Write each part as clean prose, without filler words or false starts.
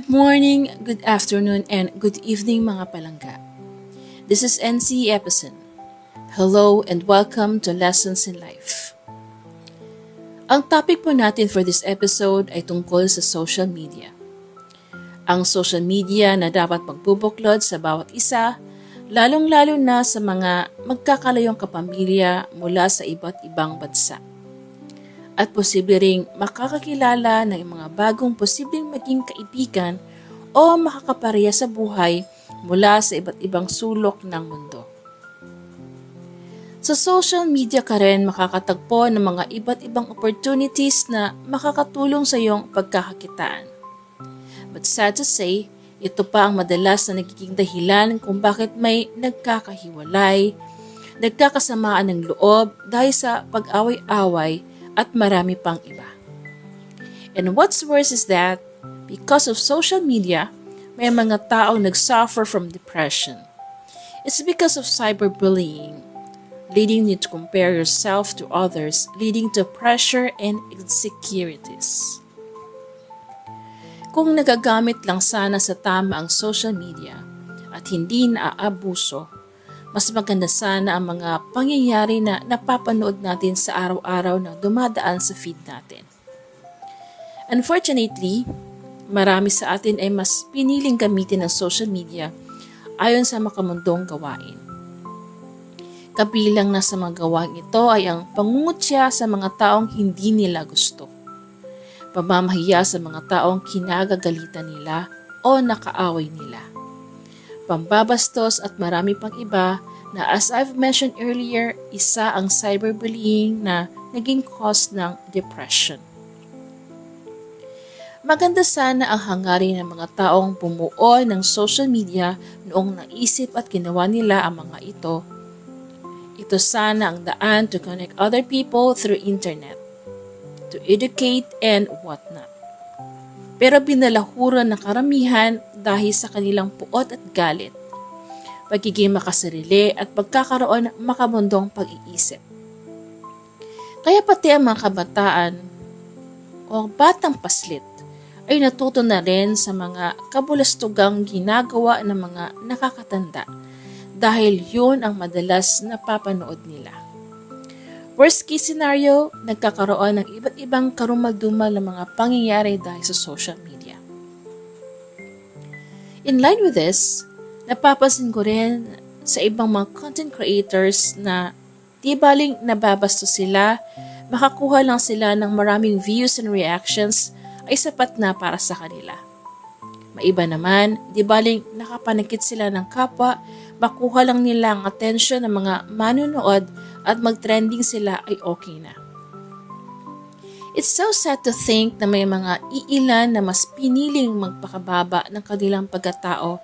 Good morning, good afternoon, and good evening mga palangga. This is NC Epison. Hello and welcome to Lessons in Life. Ang topic po natin for this episode ay tungkol sa social media. Ang social media na dapat magbubuklod sa bawat isa, lalong-lalo na sa mga magkakalayong kapamilya mula sa iba't ibang bansa. At posible ring makakakilala ng mga bagong posibleng maging kaibigan o makakapareha sa buhay mula sa iba't ibang sulok ng mundo. Sa social media ka rin makakatagpo ng mga iba't ibang opportunities na makakatulong sa iyong pagkakakitaan. But sad to say, ito pa ang madalas na nagiging dahilan kung bakit may nagkakahiwalay, nagkakasamaan ng loob dahil sa pag-away-away at marami pang iba. And what's worse is that, because of social media, may mga tao nag-suffer from depression. It's because of cyberbullying, leading you to compare yourself to others, leading to pressure and insecurities. Kung nagagamit lang sana sa tama ang social media at hindi naaabuso, mas maganda sana ang mga pangyayari na napapanood natin sa araw-araw na dumadaan sa feed natin. Unfortunately, marami sa atin ay mas piniling gamitin ang social media ayon sa makamundong gawain. Kabilang na sa mga gawain ito ay ang pangungutya sa mga taong hindi nila gusto, pamamahiya sa mga taong kinagagalitan nila o nakaaway nila, pambabastos at marami pang iba na as I've mentioned earlier, isa ang cyberbullying na naging cause ng depression. Maganda sana ang hangarin ng mga taong bumuo ng social media noong naisip at ginawa nila ang mga ito. Ito sana ang daan to connect other people through internet, to educate and whatnot. Pero binalahuran ng karamihan dahil sa kanilang puot at galit, pagiging makasarili at pagkakaroon ng makamundong pag-iisip. Kaya pati ang mga kabataan o batang paslit ay natuto na rin sa mga kabulastugang ginagawa ng mga nakakatanda dahil yun ang madalas napapanood nila. Worst case scenario, nagkakaroon ng iba't ibang karumal-dumal na mga pangyayari dahil sa social media. In line with this, napapansin ko rin sa ibang mga content creators na di baling nababasto sila, makakuha lang sila ng maraming views and reactions ay sapat na para sa kanila. Maiba naman, di baling nakapanakit sila ng kapwa, makuha lang nila ang atensyon ng mga manunood at mag-trending sila ay okay na. It's so sad to think na may mga iilan na mas piniling magpakababa ng kanilang pagkatao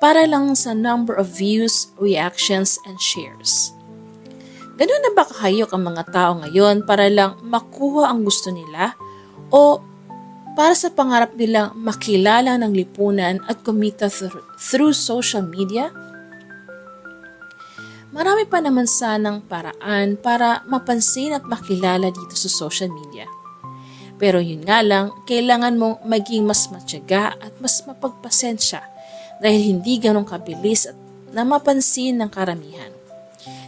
para lang sa number of views, reactions, and shares. Ganun na ba kahayok ang mga tao ngayon para lang makuha ang gusto nila o para sa pangarap nilang makilala ng lipunan at kumita through social media? Marami pa naman sanang paraan para mapansin at makilala dito sa social media. Pero yun nga lang, kailangan mong maging mas matyaga at mas mapagpasensya dahil hindi ganong kabilis at na mapansin ng karamihan.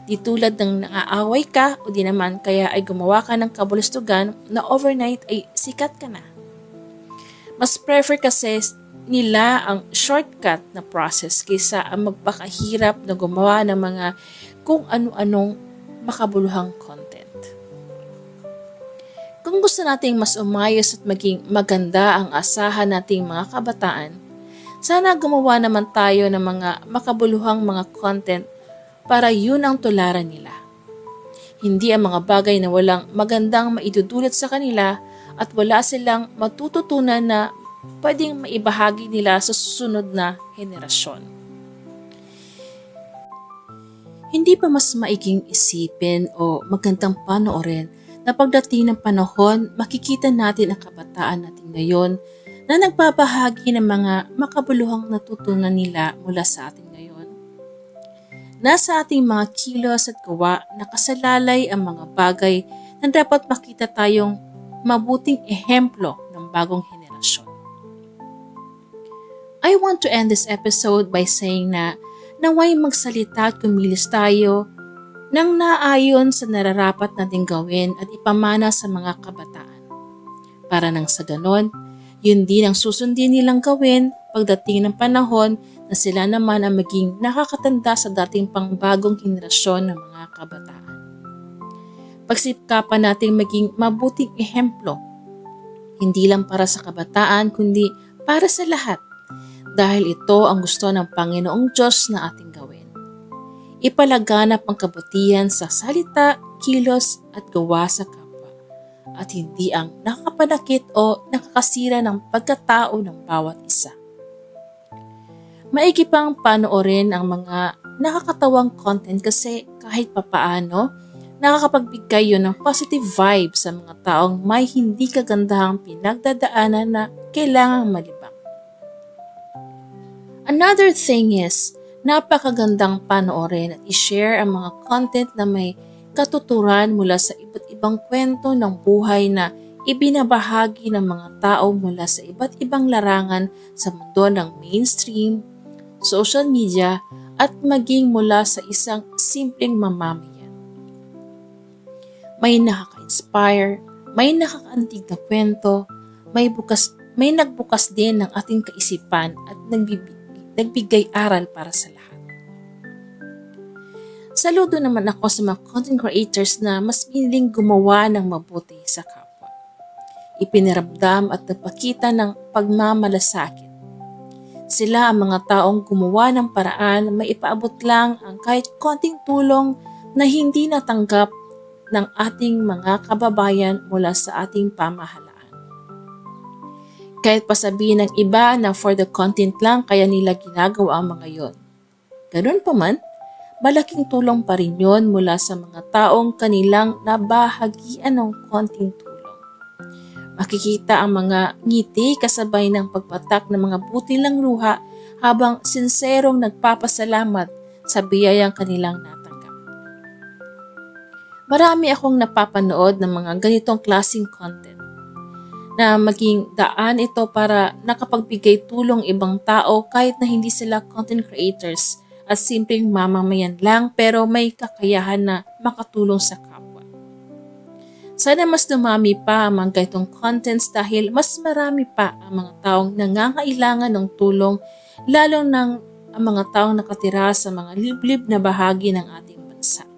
Di tulad ng naaaway ka o di naman kaya ay gumawa ka ng kabulustugan na overnight ay sikat ka na. Mas prefer kasi nila ang shortcut na process kaysa ang magpakahirap na gumawa ng mga kung ano-anong makabuluhang content. Kung gusto nating mas umayos at maging maganda ang asahan nating mga kabataan, sana gumawa naman tayo ng mga makabuluhang mga content para yun ang tularan nila. Hindi ang mga bagay na walang magandang maidudulot sa kanila at wala silang matututunan na pwedeng maibahagi nila sa susunod na henerasyon. Hindi pa mas maiging isipin o magandang panoorin na pagdating ng panahon makikita natin ang kabataan natin ngayon na nagbabahagi ng mga makabuluhang natutunan nila mula sa atin ngayon. Nasa ating mga kilos at gawa nakasalalay ang mga bagay na dapat makita tayong mabuting ehemplo ng bagong henerasyon. I want to end this episode by saying na naway magsalita at kumilos tayo nang naayon sa nararapat nating gawin at ipamana sa mga kabataan. Para nang sa ganon, yun din ang susundin nilang gawin pagdating ng panahon na sila naman ang maging nakakatanda sa dating pangbagong henerasyon ng mga kabataan. Pagsikapan nating maging mabuting ehemplo, hindi lang para sa kabataan kundi para sa lahat, dahil ito ang gusto ng Panginoong Diyos na ating gawin. Ipalaganap ang kabutihan sa salita, kilos at gawa sa kapwa, at hindi ang nakapanakit o nakakasira ng pagkatao ng bawat isa. Maigi pang panoorin ang mga nakakatawang content kasi kahit papaano, nakakapagbigay yun ng positive vibe sa mga taong may hindi kagandahang pinagdadaanan na kailangang malibang. Another thing is, napakagandang panoorin at i-share ang mga content na may katuturan mula sa iba't ibang kwento ng buhay na ibinabahagi ng mga tao mula sa iba't ibang larangan sa mundo ng mainstream, social media at maging mula sa isang simpleng mamamayan. May nakaka-inspire, may nakakaantig na kwento, may nagbukas din ng ating kaisipan at nagbigay aral para sa lahat. Saludo naman ako sa mga content creators na mas piniling gumawa ng mabuti sa kapwa. Ipiniramdam at nagpakita ng pagmamalasakit. Sila ang mga taong gumawa ng paraan na maipaabot lang ang kahit konting tulong na hindi natanggap ng ating mga kababayan mula sa ating pamahalaan. Kahit pasabihin ng iba na for the content lang kaya nila ginagawa ang mga yon. Ganun pa man, malaking tulong pa rin yon mula sa mga taong kanilang nabahagian ng konting tulong. Makikita ang mga ngiti kasabay ng pagpatak ng mga buti lang luha habang sinserong nagpapasalamat sa biyayang kanilang natanggap. Marami akong napapanood ng mga ganitong klaseng content na maging daan ito para nakapagbigay tulong ibang tao kahit na hindi sila content creators at simpleng mamamayan lang pero may kakayahan na makatulong sa kapwa. Sana mas dumami pa ang mga ganitong contents dahil mas marami pa ang mga taong nangangailangan ng tulong, lalo ng ang mga taong nakatira sa mga liblib na bahagi ng ating bansa.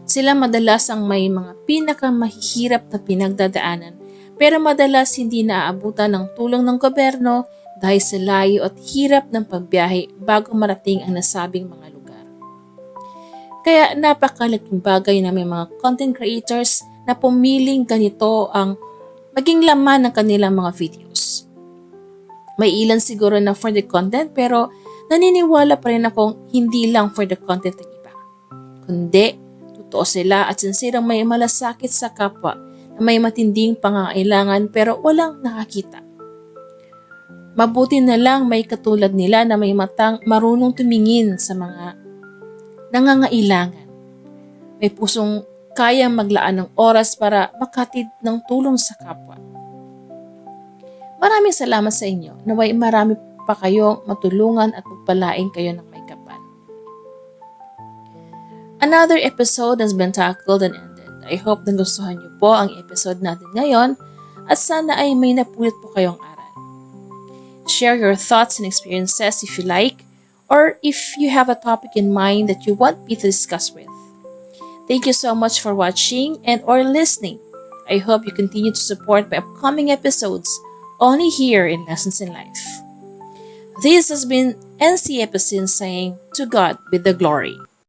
Sila madalas ang may mga pinakamahihirap na pinagdadaanan pero madalas hindi naaabutan ng tulong ng gobyerno dahil sa layo at hirap ng pagbiyahe bago marating ang nasabing mga lugar. Kaya napakalaking bagay na may mga content creators na pumiling ganito ang maging laman ng kanilang mga videos. May ilan siguro na for the content pero naniniwala pa rin akong hindi lang for the content ng iba. Kundi, totoo sila at sincere may malasakit sa kapwa na may matinding pangangailangan pero walang nakakita. Mabuti na lang may katulad nila na may matang marunong tumingin sa mga nangangailangan. May pusong kayang maglaan ng oras para makatid ng tulong sa kapwa. Maraming salamat sa inyo. Naway marami pa kayong matulungan at magpalain kayo ng may kapal. Another episode has been tackled and ended. I hope nagustuhan niyo po ang episode natin ngayon at sana ay may napulot po kayong aral. Share your thoughts and experiences if you like or if you have a topic in mind that you want me to discuss with. Thank you so much for watching and or listening. I hope you continue to support my upcoming episodes only here in Lessons in Life. This has been NC Epicene saying, to God be the glory.